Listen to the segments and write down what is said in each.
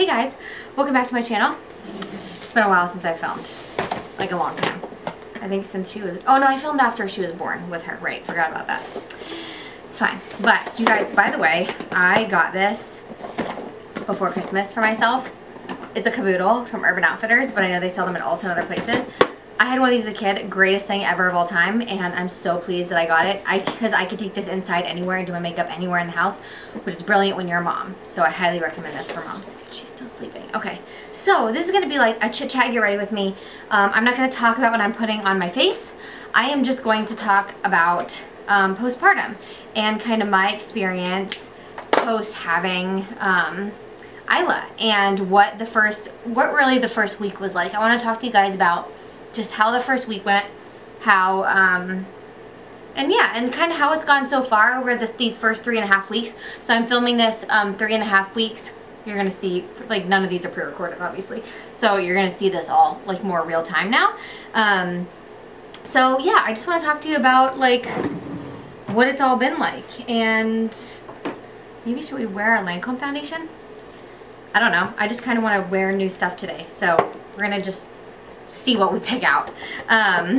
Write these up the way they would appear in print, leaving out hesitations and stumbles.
Hey guys, welcome back to my channel. It's been a while since I filmed, like a long time. I think since she was, oh no, I filmed after she was born with her, right, forgot about that. It's fine, but you guys, by the way, I got this before Christmas for myself. It's a caboodle from Urban Outfitters, but I know they sell them at Ulta and other places. I had one of these as a kid, greatest thing ever of all time, and I'm so pleased that I got it. Because I could take this inside anywhere and do my makeup anywhere in the house, which is brilliant when you're a mom. So I highly recommend this for moms. She's still sleeping. Okay, so this is going to be like a chit chat, get ready with me. I'm not going to talk about what I'm putting on my face. I am just going to talk about postpartum and kind of my experience post having Isla and what really the first week was like. I want to talk to you guys about just how the first week went, how, and yeah, and kind of how it's gone so far over these first 3.5 weeks. So I'm filming this 3.5 weeks. You're going to see, like, none of these are pre-recorded, obviously. So you're going to see this all, like, more real time now. So yeah, I just want to talk to you about, like, what it's all been like. And maybe should we wear our Lancome foundation? I don't know. I just kind of want to wear new stuff today. So we're going to just see what we pick out. I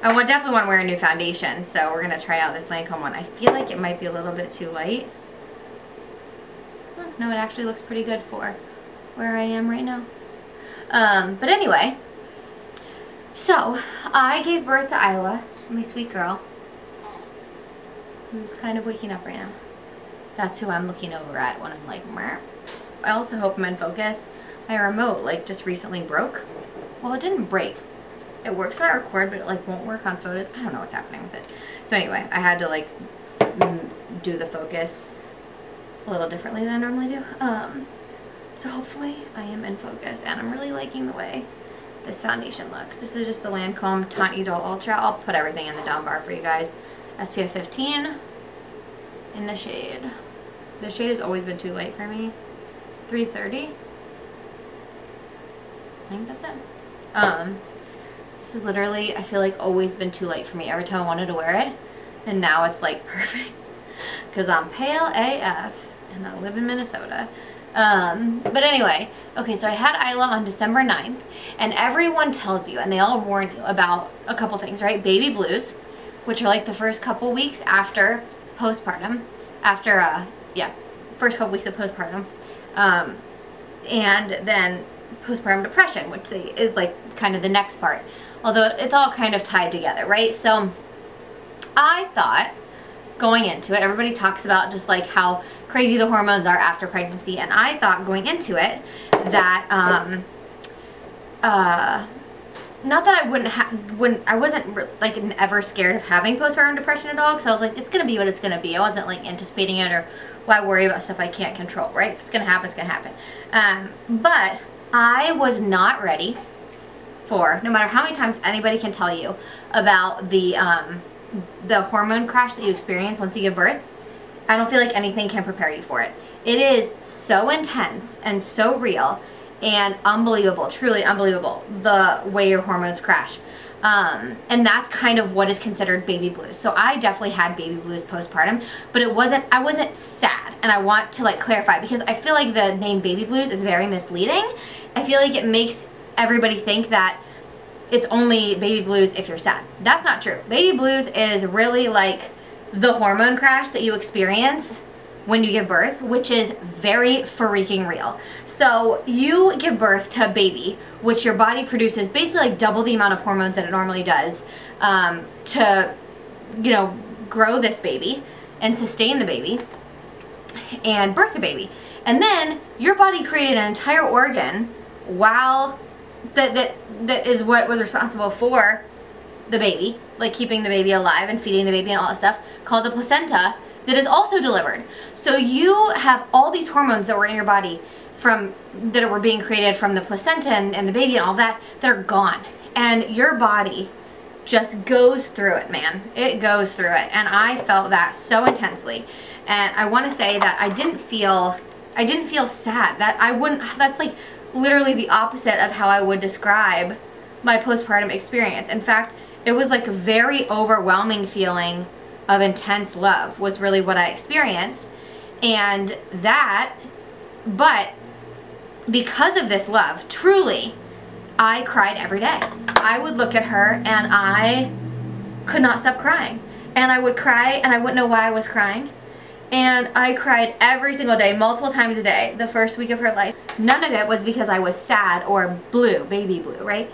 definitely want to wear a new foundation, so we're going to try out this Lancome one. I feel like it might be a little bit too light. No, it actually looks pretty good for where I am right now. But anyway, so I gave birth to Isla, my sweet girl, who's kind of waking up right now. That's who I'm looking over at when I'm like, meh. I also hope I'm in focus. My remote, like, just recently broke. Well, it didn't break. It works when I record, but it, like, won't work on photos. I don't know what's happening with it. So anyway, I had to, like, do the focus a little differently than I normally do. So hopefully I am in focus, and I'm really liking the way this foundation looks. This is just the Lancome Taunt Idol Ultra. I'll put everything in the down bar for you guys. SPF 15 in the shade. The shade has always been too light for me. 330. I think that's it. This is literally, I feel like, always been too light for me every time I wanted to wear it, and now it's like perfect because I'm pale AF and I live in Minnesota. But anyway, okay, so I had Isla on December 9th, and everyone tells you, and they all warn you about a couple things, right? Baby blues, which are like the first couple weeks after postpartum, first couple weeks of postpartum, and then postpartum depression, which is like kind of the next part, although it's all kind of tied together, right? So I thought going into it, everybody talks about just like how crazy the hormones are after pregnancy, and I thought going into it that not that I wasn't like ever scared of having postpartum depression at all, because I was like, it's gonna be what it's gonna be. I wasn't like anticipating it, or why worry about stuff I can't control, right? If it's gonna happen, it's gonna happen. But I was not ready for, no matter how many times anybody can tell you about the hormone crash that you experience once you give birth, I don't feel like anything can prepare you for it. It is so intense and so real and unbelievable, truly unbelievable, the way your hormones crash. And that's kind of what is considered baby blues. So I definitely had baby blues postpartum, but I wasn't sad. And I want to like clarify, because I feel like the name baby blues is very misleading. I feel like it makes everybody think that it's only baby blues if you're sad. That's not true. Baby blues is really like the hormone crash that you experience when you give birth, which is very freaking real. So you give birth to a baby, which your body produces basically like double the amount of hormones that it normally does to, you know, grow this baby and sustain the baby and birth the baby. And then your body created an entire organ while that is what was responsible for the baby, like keeping the baby alive and feeding the baby and all that stuff, called the placenta, that is also delivered. So you have all these hormones that were in your body that were being created from the placenta and the baby and all that are gone. And your body just goes through it, man. It goes through it. And I felt that so intensely. And I want to say that I didn't feel sad. That's like literally the opposite of how I would describe my postpartum experience. In fact, it was like a very overwhelming feeling of intense love was really what I experienced. And that, but because of this love, truly, I cried every day. I would look at her and I could not stop crying. And I would cry and I wouldn't know why I was crying. And I cried every single day, multiple times a day, the first week of her life. None of it was because I was sad or blue, baby blue, right?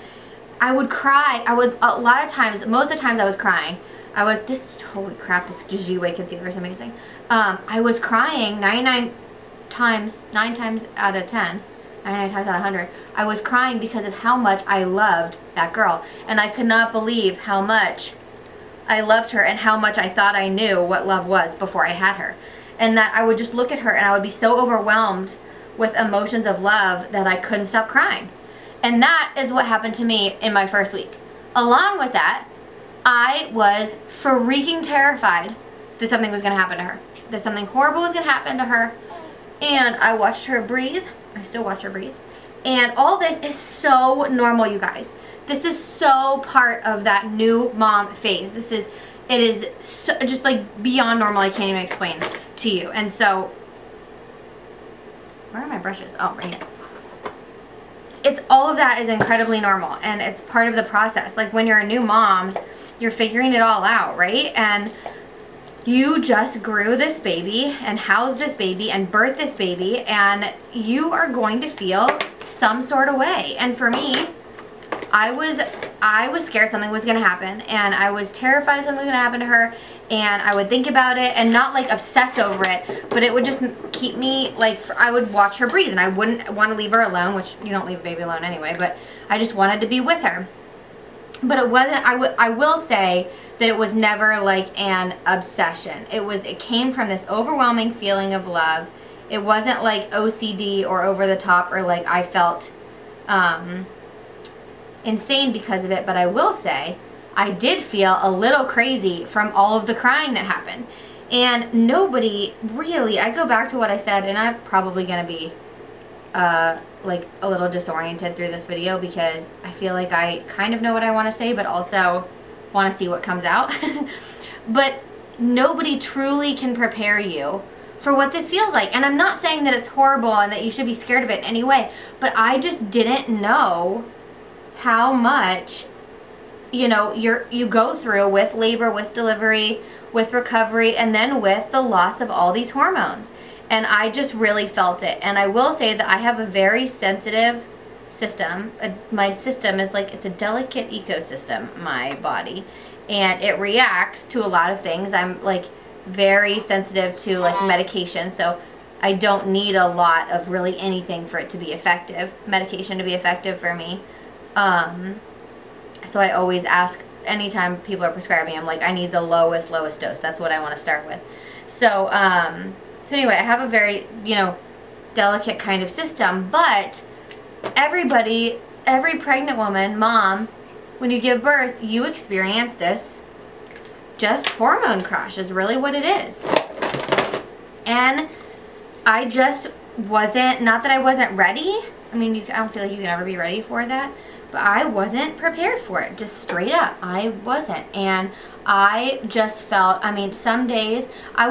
I would cry. A lot of times, most of the times I was crying. Holy crap, this GRWM concealer is amazing. I was crying 9 times out of 10. 99 times out of 100. I was crying because of how much I loved that girl. And I could not believe how much I loved her and how much I thought I knew what love was before I had her. And that I would just look at her and I would be so overwhelmed with emotions of love that I couldn't stop crying. And that is what happened to me in my first week. Along with that, I was freaking terrified that something was going to happen to her. That something horrible was going to happen to her. And I watched her breathe. I still watch her breathe. And all this is so normal, you guys. This is so part of that new mom phase. It is so, just like beyond normal. I can't even explain to you. And so, where are my brushes? Oh, right here. It's all of that is incredibly normal, and it's part of the process. Like when you're a new mom, you're figuring it all out, right? And you just grew this baby and housed this baby and birthed this baby, and you are going to feel some sort of way. And for me, I was scared something was going to happen, and I was terrified something was going to happen to her, and I would think about it and not like obsess over it, but it would just keep me like, I would watch her breathe, and I wouldn't want to leave her alone, which you don't leave a baby alone anyway, but I just wanted to be with her. But it wasn't, I will say that it was never like an obsession. It came from this overwhelming feeling of love. It wasn't like OCD or over the top or like I felt insane because of it. But I will say I did feel a little crazy from all of the crying that happened. And nobody really, I go back to what I said, and I'm probably going to be like a little disoriented through this video because I feel like I kind of know what I want to say, but also want to see what comes out. But nobody truly can prepare you for what this feels like. And I'm not saying that it's horrible and that you should be scared of it anyway, but I just didn't know how much, you know, you go through with labor, with delivery, with recovery, and then with the loss of all these hormones. And I just really felt it. And I will say that I have a very sensitive system. My system is like, it's a delicate ecosystem, my body. And it reacts to a lot of things. I'm like very sensitive to like medication. So I don't need a lot of really anything for it to be effective, medication to be effective for me. So I always ask, anytime people are prescribing, I'm like, I need the lowest dose. That's what I want to start with. So, so anyway, I have a very, you know, delicate kind of system, but everybody, every pregnant woman, mom, when you give birth, you experience this just hormone crash is really what it is. And I just wasn't, not that I wasn't ready. I mean, I don't feel like you can ever be ready for that, but I wasn't prepared for it, just straight up. I wasn't. And I just felt, I mean, some days I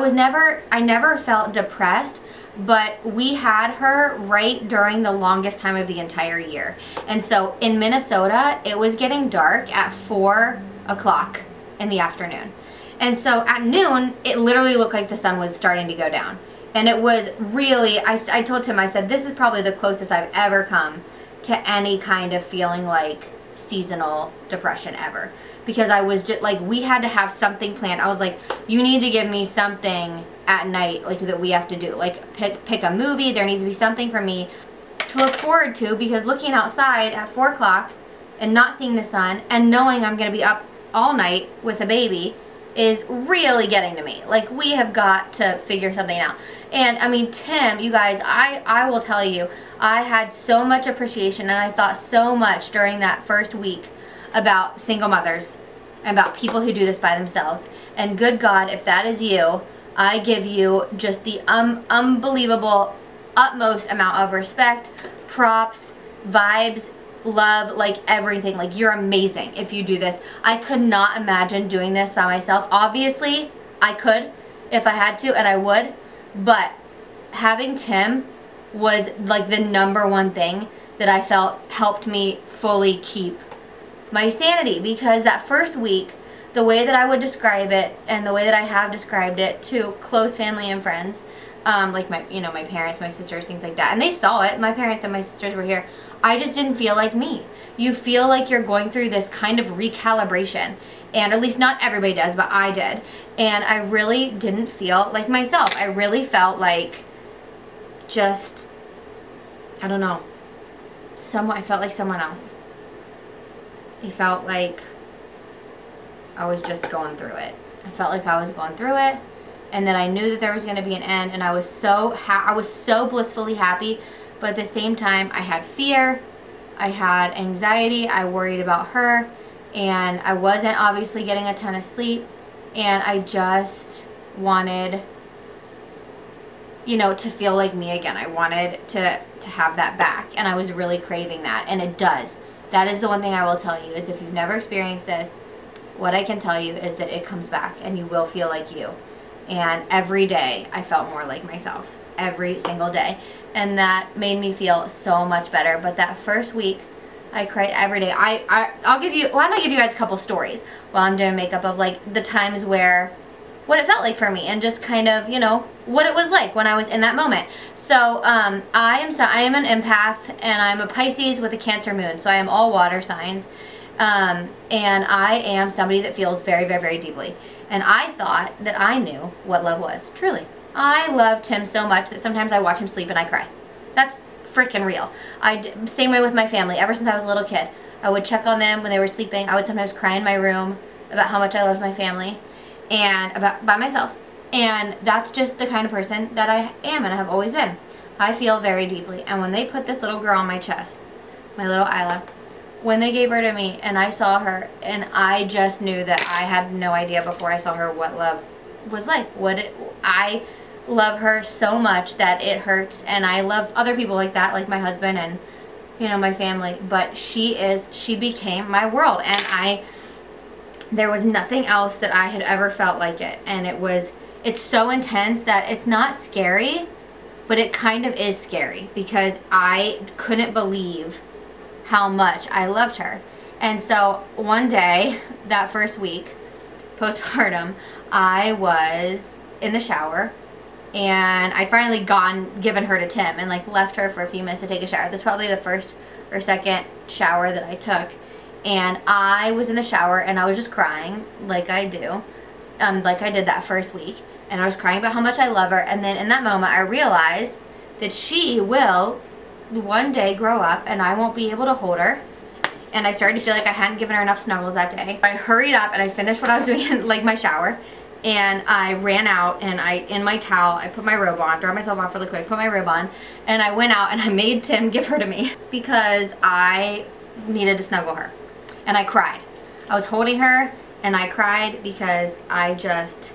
never felt depressed, but we had her right during the longest time of the entire year. And so in Minnesota, it was getting dark at 4 o'clock in the afternoon. And so at noon, it literally looked like the sun was starting to go down. And it was really, I told Tim, I said, this is probably the closest I've ever come to any kind of feeling like seasonal depression ever. Because I was just like, we had to have something planned. I was like, you need to give me something at night like that we have to do. Like pick a movie. There needs to be something for me to look forward to, because looking outside at 4 o'clock and not seeing the sun and knowing I'm going to be up all night with a baby is really getting to me. Like, we have got to figure something out. And I mean, Tim, you guys, I will tell you, I had so much appreciation, and I thought so much during that first week about single mothers and about people who do this by themselves. And good God, if that is you, I give you just the unbelievable, utmost amount of respect, props, vibes, love, like everything. Like, you're amazing if you do this. I could not imagine doing this by myself. Obviously, I could if I had to, and I would. But having Tim was like the #1 thing that I felt helped me fully keep my sanity. Because that first week, the way that I would describe it, and the way that I have described it to close family and friends, like my parents, my sisters, things like that, and they saw it. My parents and my sisters were here. I just didn't feel like me. You feel like you're going through this kind of recalibration, and at least not everybody does, but I did, and I really didn't feel like myself. I really felt like just, I don't know, I felt like someone else. I felt like I was just going through it. I felt like I was going through it, and that I knew that there was going to be an end, and I was so blissfully happy. But at the same time, I had fear, I had anxiety, I worried about her, and I wasn't obviously getting a ton of sleep, and I just wanted, to feel like me again. I wanted to have that back, and I was really craving that, and it does. That is the one thing I will tell you, is if you've never experienced this, what I can tell you is that it comes back, and you will feel like you. And every day, I felt more like myself. Every single day. And that made me feel so much better. But that first week, I cried every day. I'll give you, why don't I give you guys a couple stories while I'm doing makeup of like the times where, what it felt like for me, and just kind of, what it was like when I was in that moment. So I am an empath, and I'm a Pisces with a Cancer moon. So I am all water signs. And I am somebody that feels very, very, very deeply. And I thought that I knew what love was. Truly. I loved him so much that sometimes I watch him sleep and I cry. That's freaking real. Same way with my family. Ever since I was a little kid, I would check on them when they were sleeping. I would sometimes cry in my room about how much I loved my family and by myself. And that's just the kind of person that I am, and I have always been. I feel very deeply. And when they put this little girl on my chest, my little Isla, when they gave her to me and I saw her, and I just knew that I had no idea before I saw her what love was like. I love her so much that it hurts, and I love other people like that, like my husband and my family, but she became my world, and there was nothing else that I had ever felt like it. And it's so intense that it's not scary, but it kind of is scary, because I couldn't believe how much I loved her. And so one day, that first week postpartum, I was in the shower, and I'd finally given her to Tim, and like left her for a few minutes to take a shower. That's probably the first or second shower that I took, and I was in the shower and I was just crying like I do, like I did that first week, and I was crying about how much I love her. And then in that moment, I realized that she will one day grow up and I won't be able to hold her. And I started to feel like I hadn't given her enough snuggles that day. I hurried up and I finished what I was doing in like my shower, and I ran out, and in my towel, I put my robe on, dried myself off really quick, put my robe on, and I went out and I made Tim give her to me because I needed to snuggle her. And I cried. I was holding her and I cried because I just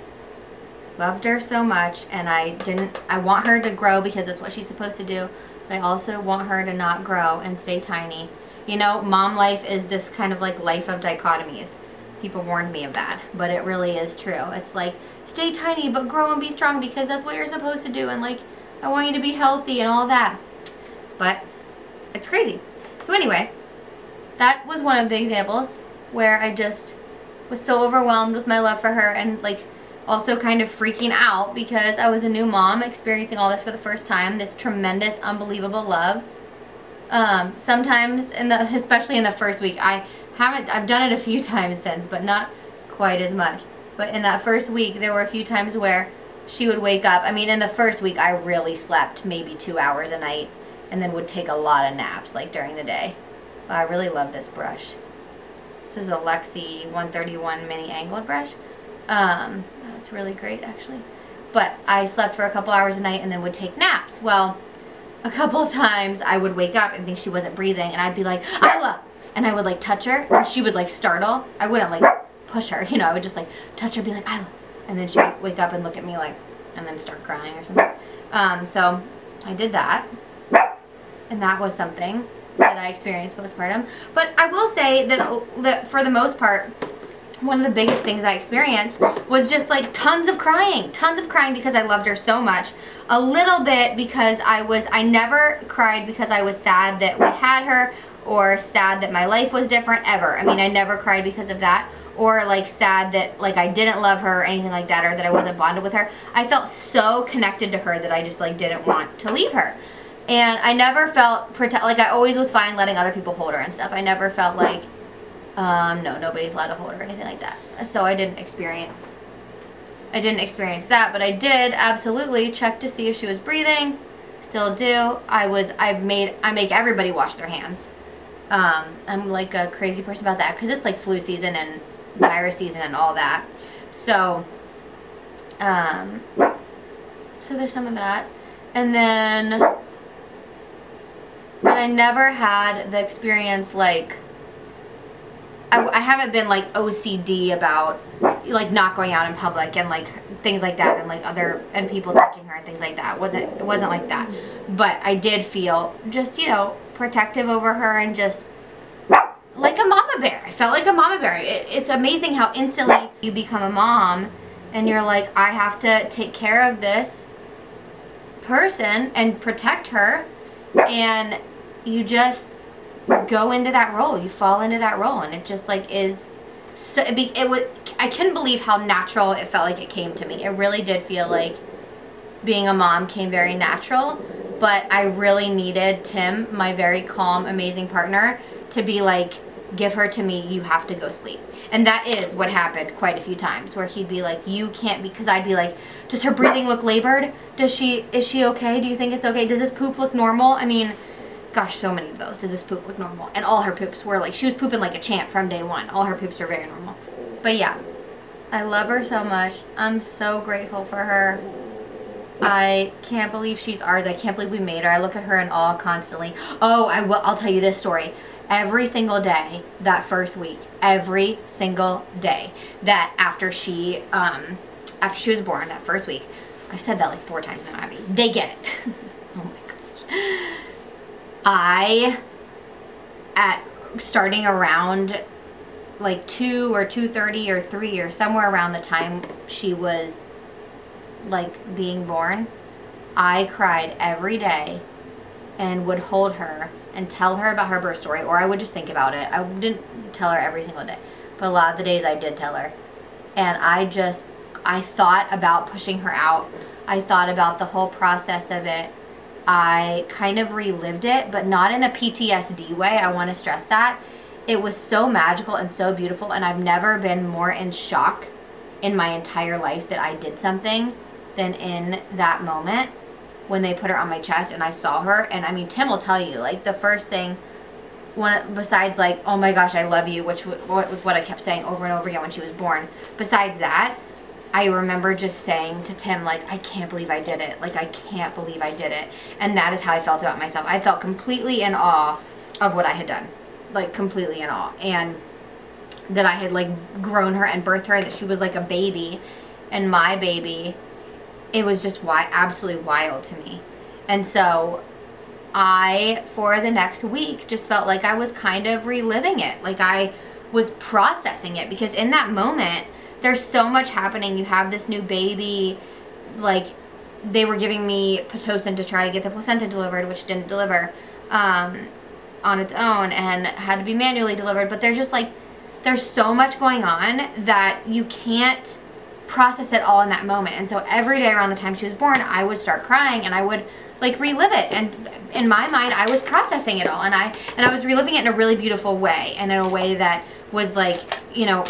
loved her so much, and I want her to grow because it's what she's supposed to do, but I also want her to not grow and stay tiny. Mom life is this kind of like life of dichotomies. People warned me of that, but it really is true. It's like, stay tiny, but grow and be strong, because that's what you're supposed to do, and like, I want you to be healthy and all that. But it's crazy. So anyway, that was one of the examples where I just was so overwhelmed with my love for her, and like also kind of freaking out because I was a new mom experiencing all this for the first time, this tremendous, unbelievable love. Sometimes, especially in the first week, I've done it a few times since, but not quite as much. But in that first week, there were a few times where she would wake up. I mean, in the first week, I really slept maybe 2 hours a night, and then would take a lot of naps, like during the day. But I really love this brush. This is a Lexi 131 mini angled brush. It's really great, actually. But I slept for a couple hours a night and then would take naps. Well, a couple of times I would wake up and think she wasn't breathing, and I'd be like, Isla! And I would like touch her, and she would like startle. I wouldn't like push her, I would just like touch her, be like, Isla! And then she would wake up and look at me like, and then start crying or something. So I did that, and that was something that I experienced postpartum. But I will say that for the most part, one of the biggest things I experienced was just like tons of crying because I loved her so much. A little bit because I never cried because I was sad that we had her or sad that my life was different ever. I mean, I never cried because of that, or like sad that like I didn't love her or anything like that, or that I wasn't bonded with her. I felt so connected to her that I just like didn't want to leave her. And I never felt like I always was fine letting other people hold her and stuff. I never felt like no, nobody's allowed to hold her or anything like that. So I didn't experience that, but I did absolutely check to see if she was breathing. Still do. I make everybody wash their hands. I'm like a crazy person about that because it's like flu season and virus season and all that. So so there's some of that. And then, but I never had the experience like, I haven't been like OCD about like not going out in public and like things like that, and like and people touching her and things like that. It wasn't like that. But I did feel just, you know, protective over her and just like a mama bear. I felt like a mama bear. It's amazing how instantly you become a mom and you're like, I have to take care of this person and protect her, and you just go into that role. You fall into that role, and it just like is so I couldn't believe how natural it felt like it came to me. It really did feel like being a mom came very natural, but I really needed Tim, my very calm, amazing partner, to be like, give her to me, you have to go sleep. And that is what happened quite a few times, where he'd be like, you can't, because I'd be like, does her breathing look labored? Is she okay? Do you think it's okay? Does this poop look normal? I mean, gosh, so many of those. Does this poop look normal? And all her poops were like, she was pooping like a champ from day one. All her poops are very normal. But yeah, I love her so much. I'm so grateful for her. I can't believe she's ours. I can't believe we made her. I look at her in awe constantly. Oh, I'll tell you this story. Every single day that first week, every single day that after she was born, that first week, I've said that like 4 times now, Abby. They get it. Oh my gosh. Starting around like 2 or 2:30 or 3 or somewhere around the time she was like being born, I cried every day and would hold her and tell her about her birth story, or I would just think about it. I didn't tell her every single day, but a lot of the days I did tell her. And I thought about pushing her out. I thought about the whole process of it. I kind of relived it, but not in a PTSD way. I want to stress that. It was so magical and so beautiful, and I've never been more in shock in my entire life that I did something than in that moment when they put her on my chest and I saw her. And I mean, Tim will tell you, like, the first thing, besides like, oh my gosh, I love you, which was what I kept saying over and over again when she was born, besides that, I remember just saying to Tim, like, I can't believe I did it. Like, I can't believe I did it. And that is how I felt about myself. I felt completely in awe of what I had done. Like, completely in awe. And that I had, like, grown her and birthed her, that she was like a baby and my baby. It was just absolutely wild to me. And so I, for the next week, just felt like I was kind of reliving it. Like, I was processing it, because in that moment, there's so much happening. You have this new baby, like, they were giving me Pitocin to try to get the placenta delivered, which didn't deliver on its own and had to be manually delivered. But there's just like, there's so much going on that you can't process it all in that moment. And so every day around the time she was born, I would start crying and I would like relive it. And in my mind, I was processing it all, and I was reliving it in a really beautiful way, and in a way that was like, you know,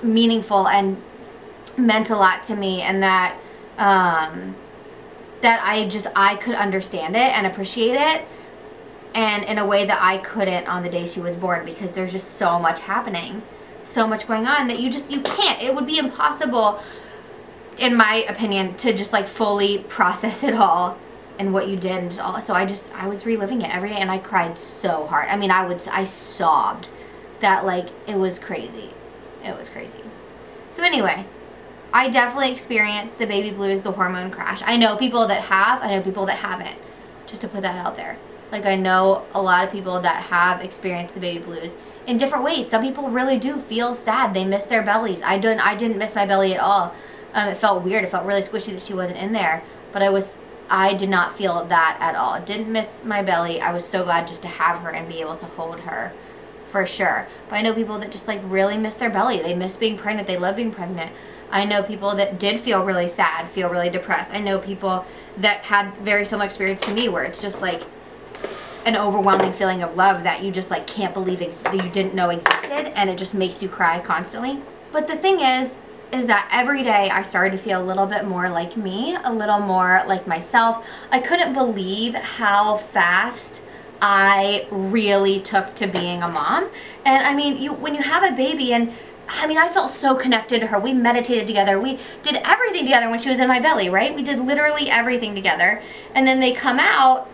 meaningful and meant a lot to me, and that that I could understand it and appreciate it, and in a way that I couldn't on the day she was born, because there's just so much happening, so much going on, that you can't, it would be impossible, in my opinion, to just like fully process it all and what you did, and just all. So I was reliving it every day, and I cried so hard. I mean, I sobbed. That, like, it was crazy. It was crazy. So anyway, I definitely experienced the baby blues, the hormone crash. I know people that have, I know people that haven't, just to put that out there. Like, I know a lot of people that have experienced the baby blues, in different ways. Some people really do feel sad. They miss their bellies. I didn't miss my belly at all. It felt weird. It felt really squishy that she wasn't in there. But I did not feel that at all. Didn't miss my belly. I was so glad just to have her and be able to hold her, for sure. But I know people that just like really miss their belly. They miss being pregnant. They love being pregnant. I know people that did feel really sad, feel really depressed. I know people that had very similar experience to me, where it's just like an overwhelming feeling of love that you just like can't believe that you didn't know existed, and it just makes you cry constantly. But the thing is that every day I started to feel a little bit more like me, a little more like myself. I couldn't believe how fast I really took to being a mom. And I mean, when you have a baby, and I mean, I felt so connected to her. We meditated together. We did everything together when she was in my belly, right? We did literally everything together. And then they come out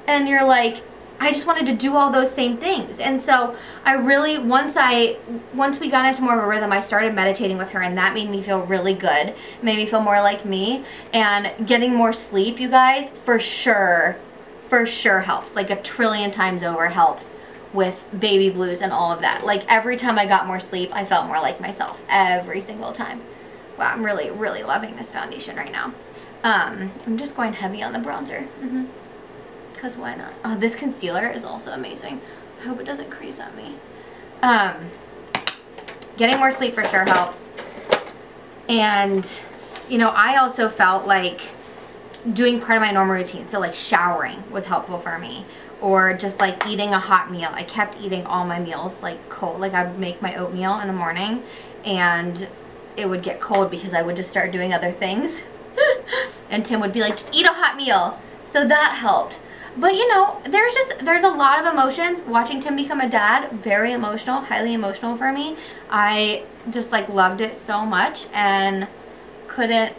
and you're like, I just wanted to do all those same things. And so I really, once we got into more of a rhythm, I started meditating with her, and that made me feel really good. It made me feel more like me. And getting more sleep, you guys, for sure helps. Like 1,000,000,000,000 times over helps with baby blues and all of that. Like every time I got more sleep, I felt more like myself every single time. Wow, I'm really, really loving this foundation right now. I'm just going heavy on the bronzer. Because why not? Oh, this concealer is also amazing. I hope it doesn't crease on me. Getting more sleep for sure helps. And, you know, I also felt like doing part of my normal routine. So like showering was helpful for me. Or just like eating a hot meal. I kept eating all my meals like cold. Like I'd make my oatmeal in the morning and it would get cold because I would just start doing other things. And Tim would be like, just eat a hot meal. So that helped. But you know, there's a lot of emotions. Watching Tim become a dad, very emotional, highly emotional for me. I just like loved it so much and couldn't,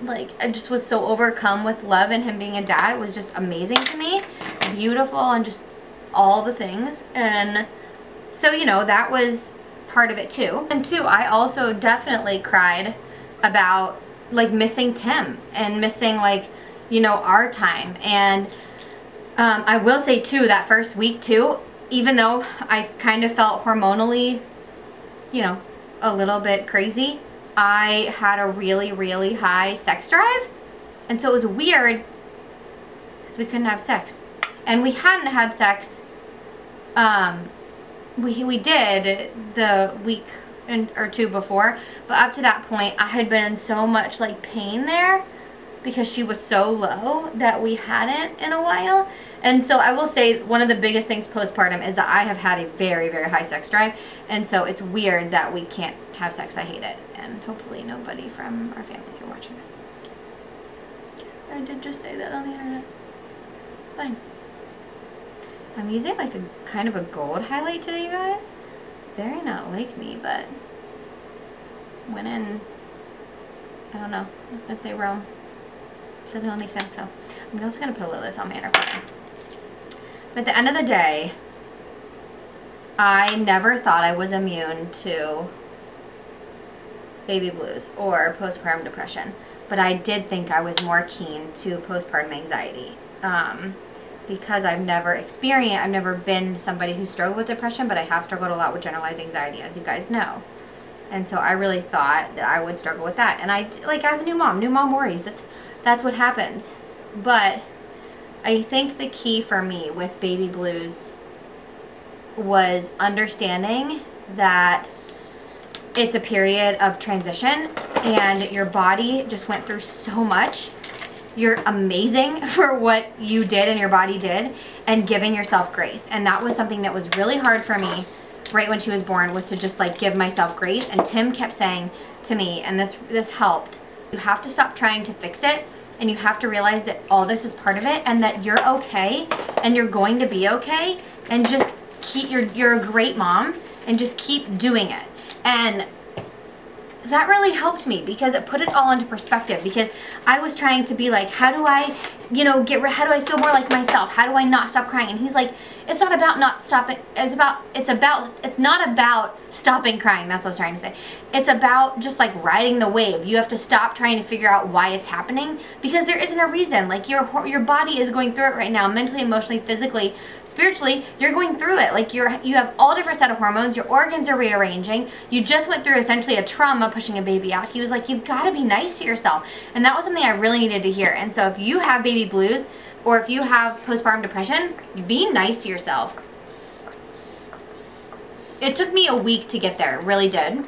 like, I just was so overcome with love and him being a dad. It was just amazing to me, beautiful, and just all the things. And so, you know, that was part of it too. And two, I also definitely cried about like missing Tim and missing, like, you know, our time. And I will say too, that first week too, even though I kind of felt hormonally, you know, a little bit crazy, I had a really, really high sex drive. And so it was weird because we couldn't have sex. And we hadn't had sex, we did the week or two before, but up to that point I had been in so much like pain there because she was so low that we hadn't in a while. And so I will say one of the biggest things postpartum is that I have had a very, very high sex drive. And so it's weird that we can't have sex. I hate it. And hopefully nobody from our families are watching this. I did just say that on the internet. It's fine. I'm using like a kind of a gold highlight today, you guys. Very not like me, but went in, I don't know, I was gonna say Rome. Doesn't really make sense though. I'm also gonna put a little of this on my inner corner. But at the end of the day, I never thought I was immune to baby blues or postpartum depression, but I did think I was more keen to postpartum anxiety because I've never been somebody who struggled with depression, but I have struggled a lot with generalized anxiety, as you guys know. And so I really thought that I would struggle with that. And I, like, as a new mom worries. That's what happens. But I think the key for me with baby blues was understanding that it's a period of transition and your body just went through so much. You're amazing for what you did and your body did, and giving yourself grace. And that was something that was really hard for me right when she was born, was to just like give myself grace. And Tim kept saying to me, and this helped, you have to stop trying to fix it, and you have to realize that all this is part of it and that you're okay and you're going to be okay, and just keep, you're a great mom, and just keep doing it. And that really helped me because it put it all into perspective, because I was trying to be like, how do I, you know, how do I feel more like myself? How do I not stop crying? And he's like, it's not about not stopping, it's not about stopping crying, that's what I was trying to say. It's about just like riding the wave. You have to stop trying to figure out why it's happening, because there isn't a reason. Like your body is going through it right now, mentally, emotionally, physically, spiritually. You're going through it. Like you have all different set of hormones, your organs are rearranging. You just went through essentially a trauma pushing a baby out. He was like, you've got to be nice to yourself. And that was something I really needed to hear. And so if you have baby blues, or if you have postpartum depression, be nice to yourself. It took me a week to get there, it really did.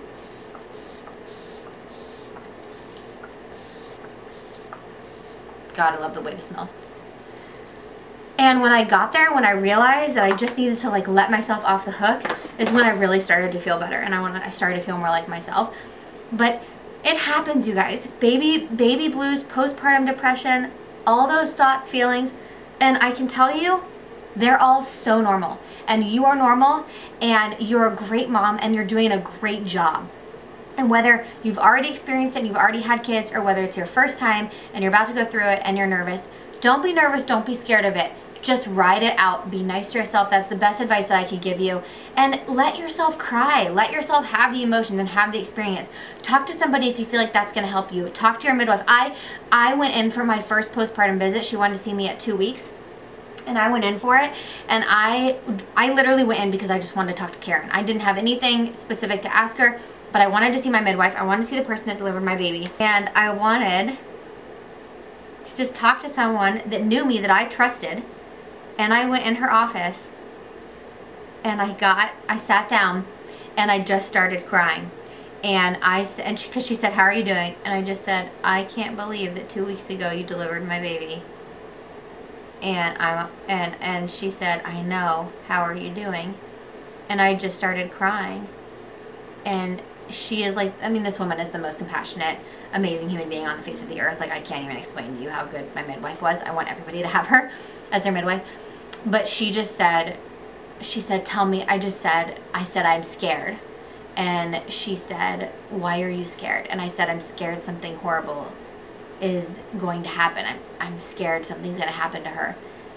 God, I love the way it smells. And when I got there, when I realized that I just needed to like let myself off the hook, is when I really started to feel better, and I started to feel more like myself. But it happens, you guys. Baby blues, postpartum depression, all those thoughts, feelings, and I can tell you, they're all so normal. And you are normal, and you're a great mom, and you're doing a great job. And whether you've already experienced it and you've already had kids, or whether it's your first time and you're about to go through it and you're nervous, don't be nervous, don't be scared of it. Just ride it out. Be nice to yourself. That's the best advice that I could give you. And let yourself cry. Let yourself have the emotions and have the experience. Talk to somebody if you feel like that's going to help you. Talk to your midwife. I went in for my first postpartum visit. She wanted to see me at 2 weeks. And I went in for it, and I literally went in because I just wanted to talk to Karen. I didn't have anything specific to ask her, but I wanted to see my midwife. I wanted to see the person that delivered my baby. And I wanted to just talk to someone that knew me, that I trusted. And I went in her office, and I sat down, and I just started crying. And because she said, how are you doing? And I just said, I can't believe that 2 weeks ago you delivered my baby. And she said, I know, how are you doing? And I just started crying. And she is like, I mean, this woman is the most compassionate, amazing human being on the face of the earth. Like, I can't even explain to you how good my midwife was. I want everybody to have her as their midwife. But she said, tell me. I said, I'm scared. And she said, why are you scared? And I said, I'm scared something horrible is going to happen. I'm scared something's going to happen to her.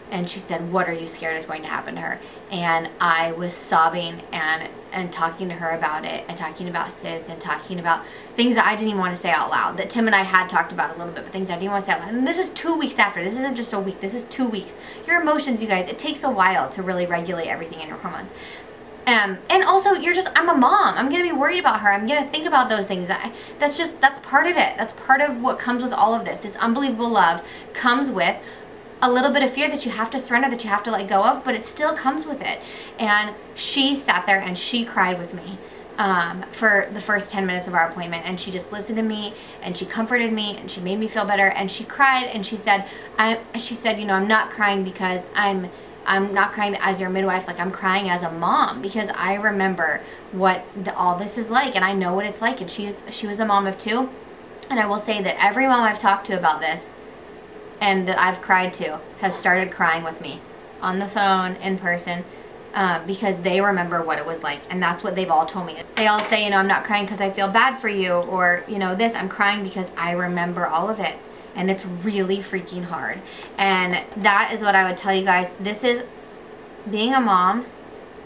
And she said, what are you scared is going to happen to her? And I was sobbing and talking to her about it, and talking about SIDS, and talking about things that I didn't even want to say out loud, that Tim and I had talked about a little bit, but things I didn't want to say out loud. And this is 2 weeks after. This isn't just a week. This is 2 weeks. Your emotions, you guys, it takes a while to really regulate everything in your hormones. And also, I'm a mom. I'm going to be worried about her. I'm going to think about those things. That's part of it. That's part of what comes with all of this. This unbelievable love comes with a little bit of fear that you have to surrender, that you have to let go of, but it still comes with it. And she sat there and she cried with me for the first 10 minutes of our appointment, and she just listened to me, and she comforted me, and she made me feel better, and she cried, and she said, you know, I'm not crying because I'm not crying as your midwife, like I'm crying as a mom, because I remember what all this is like, and I know what it's like. And she was a mom of 2, and I will say that every mom I've talked to about this and that I've cried to has started crying with me on the phone, in person, because they remember what it was like, and that's what they've all told me. They all say, you know, I'm not crying because I feel bad for you, or, you know, this, I'm crying because I remember all of it. And it's really freaking hard. And that is what I would tell you guys. This is, being a mom,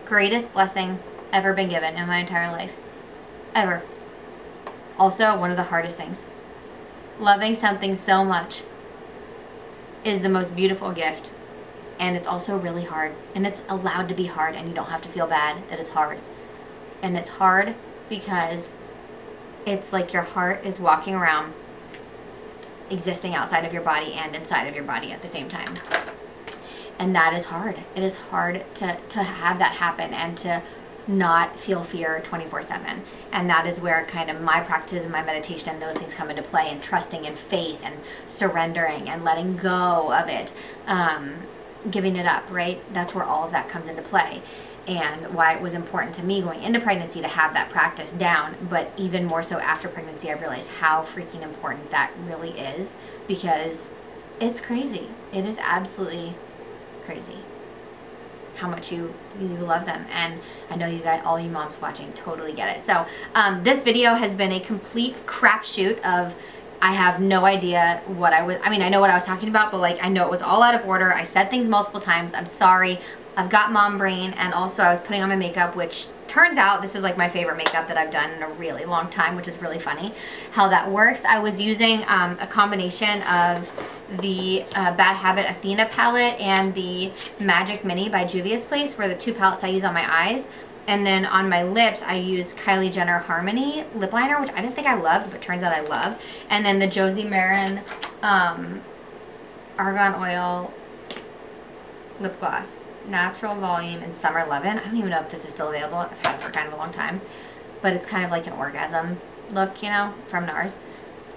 greatest blessing ever been given in my entire life. Ever. Also, one of the hardest things. Loving something so much is the most beautiful gift. And it's also really hard. And it's allowed to be hard, and you don't have to feel bad that it's hard. And it's hard because it's like your heart is walking around, existing outside of your body and inside of your body at the same time. And that is hard. It is hard to have that happen and to not feel fear 24/7. And that is where kind of my practice and my meditation and those things come into play, and trusting and faith and surrendering and letting go of it, giving it up, right? That's where all of that comes into play. And why it was important to me going into pregnancy to have that practice down, but even more so after pregnancy, I realized how freaking important that really is, because it's crazy. It is absolutely crazy how much you love them. And I know you guys, all you moms watching, totally get it. So this video has been a complete crapshoot of, I have no idea what I mean, I know what I was talking about, but like, I know it was all out of order. I said things multiple times. I'm sorry. I've got mom brain, and also I was putting on my makeup, which turns out this is like my favorite makeup that I've done in a really long time, which is really funny how that works. I was using a combination of the Bad Habit Athena palette and the Magic Mini by Juvia's Place, were the two palettes I use on my eyes. And then on my lips, I used Kylie Jenner Harmony lip liner, which I didn't think I loved, but turns out I love. And then the Josie Maran Argan Oil lip gloss, Natural Volume in Summer 11. I don't even know if this is still available. I've had it for kind of a long time. But it's kind of like an orgasm look, you know, from NARS.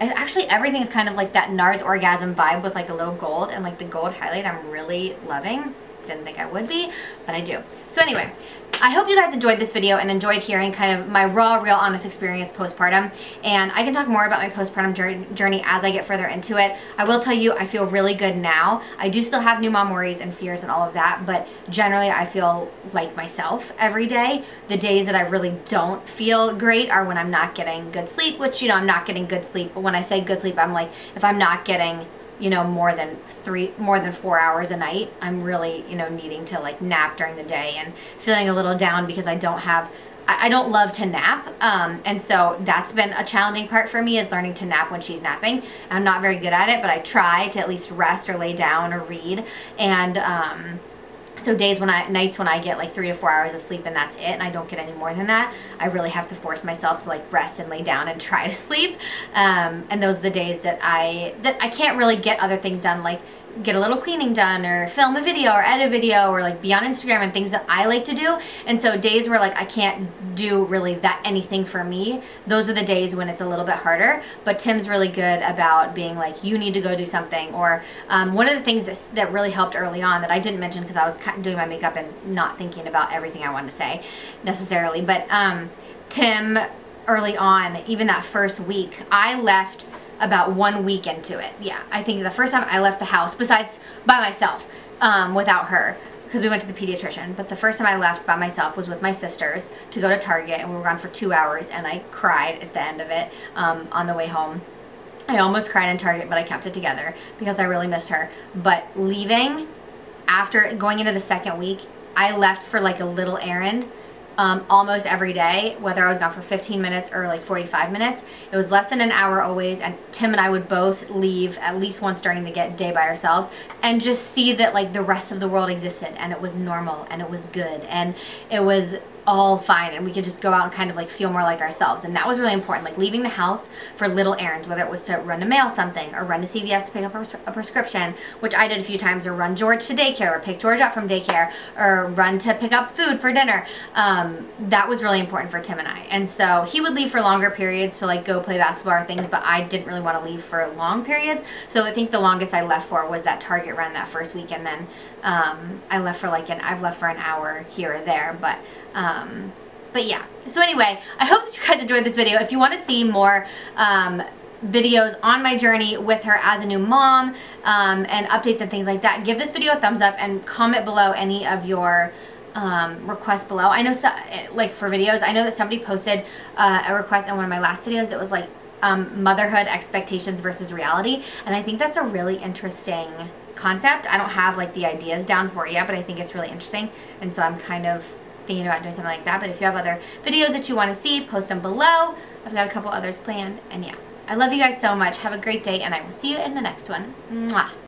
Actually, everything is kind of like that NARS orgasm vibe with like a little gold, and like the gold highlight I'm really loving. Didn't think I would be, but I do. So anyway, I hope you guys enjoyed this video and enjoyed hearing kind of my raw, real, honest experience postpartum. And I can talk more about my postpartum journey as I get further into it. I will tell you, I feel really good now. I do still have new mom worries and fears and all of that, but generally I feel like myself every day. The days that I really don't feel great are when I'm not getting good sleep, which, you know, I'm not getting good sleep. But when I say good sleep, I'm like, if I'm not getting, you know, more than 4 hours a night, I'm really, you know, needing to like nap during the day and feeling a little down because I don't love to nap. And so that's been a challenging part for me, is learning to nap when she's napping. I'm not very good at it, but I try to at least rest or lay down or read. And so nights when I get like 3 to 4 hours of sleep and that's it, and I don't get any more than that, I really have to force myself to like rest and lay down and try to sleep. And those are the days that I can't really get other things done, like get a little cleaning done or film a video or edit a video or like be on Instagram and things that I like to do. And so days where like I can't do really anything for me, those are the days when it's a little bit harder. But Tim's really good about being like, you need to go do something. Or one of the things that really helped early on that I didn't mention because I was doing my makeup and not thinking about everything I wanted to say necessarily, but Tim early on, even that first week, I left about 1 week into it. Yeah, I think the first time I left the house, besides by myself, without her, because we went to the pediatrician, but the first time I left by myself was with my sisters to go to Target, and we were gone for 2 hours, and I cried at the end of it on the way home. I almost cried in Target, but I kept it together because I really missed her. But leaving, after going into the second week, I left for like a little errand almost every day, whether I was gone for 15 minutes or like 45 minutes. It was less than an hour always, and Tim and I would both leave at least once during the day by ourselves and just see that like the rest of the world existed, and it was normal, and it was good, and it was all fine, and we could just go out and kind of like feel more like ourselves. And that was really important, like leaving the house for little errands, whether it was to run to mail something or run to CVS to pick up a prescription, which I did a few times, or run George to daycare or pick George up from daycare, or run to pick up food for dinner. That was really important for Tim and I. And so he would leave for longer periods to like go play basketball or things, but I didn't really want to leave for long periods. So I think the longest I left for was that Target run that first week, and then I've left for an hour here or there, but yeah. So anyway, I hope that you guys enjoyed this video. If you want to see more videos on my journey with her as a new mom and updates and things like that, give this video a thumbs up and comment below any of your requests below. I know, like for videos, I know that somebody posted a request in one of my last videos that was like motherhood expectations versus reality, and I think that's a really interesting concept. I don't have like the ideas down for it yet, but I think it's really interesting, and so I'm kind of thinking about doing something like that. But if you have other videos that you want to see, post them below. I've got a couple others planned, and yeah, I love you guys so much. Have a great day, and I will see you in the next one. Mwah.